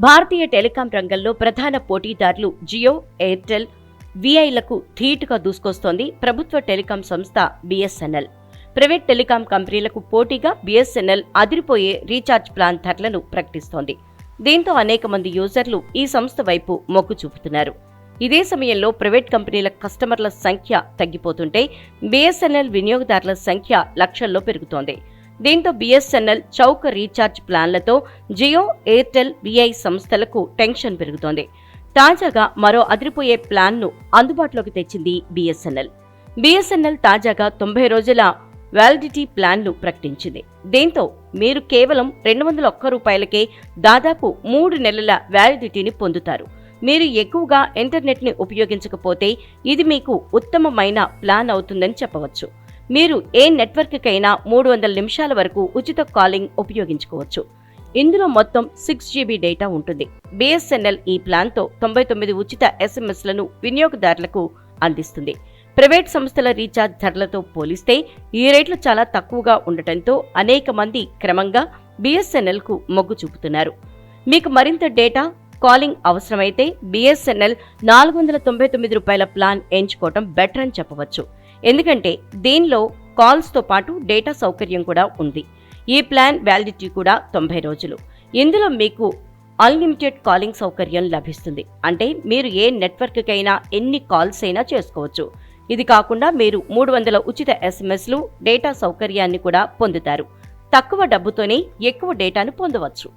భారతీయ telecom రంగంలో ప్రధాన పోటీదారులు జియో, ఎయిర్టెల్, విఐలకు ధీటుగా దూసుకొస్తోంది ప్రభుత్వ టెలికాం సంస్థ బిఎస్ఎన్ఎల్. ప్రైవేట్ టెలికాం కంపెనీలకు పోటీగా బిఎస్ఎన్ఎల్ అదిరిపోయే రీఛార్జ్ ప్లాన్ ధరలను ప్రకటిస్తోంది. దీంతో అనేక మంది యూజర్లు ఈ సంస్థ వైపు మొగ్గు చూపుతున్నారు. ఇదే సమయంలో ప్రైవేట్ కంపెనీల కస్టమర్ల సంఖ్య తగ్గిపోతుంటే బిఎస్ఎన్ఎల్ వినియోగదారుల సంఖ్య లక్షల్లో పెరుగుతోంది. దీంతో బిఎస్ఎన్ఎల్ చౌక రీఛార్జ్ ప్లాన్లతో జియో, ఎయిర్టెల్, విఐ సంస్థలకు టెన్షన్ పెరుగుతోంది. తాజాగా మరో అదిరిపోయే ప్లాన్ను అందుబాటులోకి తెచ్చింది బిఎస్ఎన్ఎల్. బిఎస్ఎన్ఎల్ తాజాగా 90 రోజుల వ్యాలిడిటీ ప్లాన్ను ప్రకటించింది. దీంతో మీరు కేవలం రూ. 201కే దాదాపు 3 నెలల వ్యాలిడిటీని పొందుతారు. మీరు ఎక్కువగా ఇంటర్నెట్ని ఉపయోగించకపోతే ఇది మీకు ఉత్తమమైన ప్లాన్ అవుతుందని చెప్పవచ్చు. మీరు ఏ నెట్వర్క్కైనా 300 నిమిషాల వరకు ఉచిత కాలింగ్ ఉపయోగించుకోవచ్చు. ఇందులో మొత్తం 6 GB డేటా ఉంటుంది. బిఎస్ఎన్ఎల్ ఈ ప్లాన్తో 99 ఉచిత ఎస్ఎంఎస్లను వినియోగదారులకు అందిస్తుంది. ప్రైవేట్ సంస్థల రీఛార్జ్ ధరలతో పోలిస్తే ఈ రేట్లు చాలా తక్కువగా ఉండటంతో అనేక మంది క్రమంగా బిఎస్ఎన్ఎల్కు మొగ్గు చూపుతున్నారు. మీకు మరింత డేటా, కాలింగ్ అవసరమైతే బిఎస్ఎన్ఎల్ రూ. 499 ప్లాన్ ఎంచుకోవటం బెటర్ అని చెప్పవచ్చు. ఎందుకంటే దీనిలో కాల్స్తో పాటు డేటా సౌకర్యం కూడా ఉంది. ఈ ప్లాన్ వ్యాలిడిటీ కూడా 90 రోజులు. ఇందులో మీకు అన్లిమిటెడ్ కాలింగ్ సౌకర్యం లభిస్తుంది. అంటే మీరు ఏ నెట్వర్క్కైనా ఎన్ని కాల్స్ అయినా చేసుకోవచ్చు. ఇది కాకుండా మీరు 300 ఉచిత ఎస్ఎంఎస్లు, డేటా సౌకర్యాన్ని కూడా పొందుతారు. తక్కువ డబ్బుతోనే ఎక్కువ డేటాను పొందవచ్చు.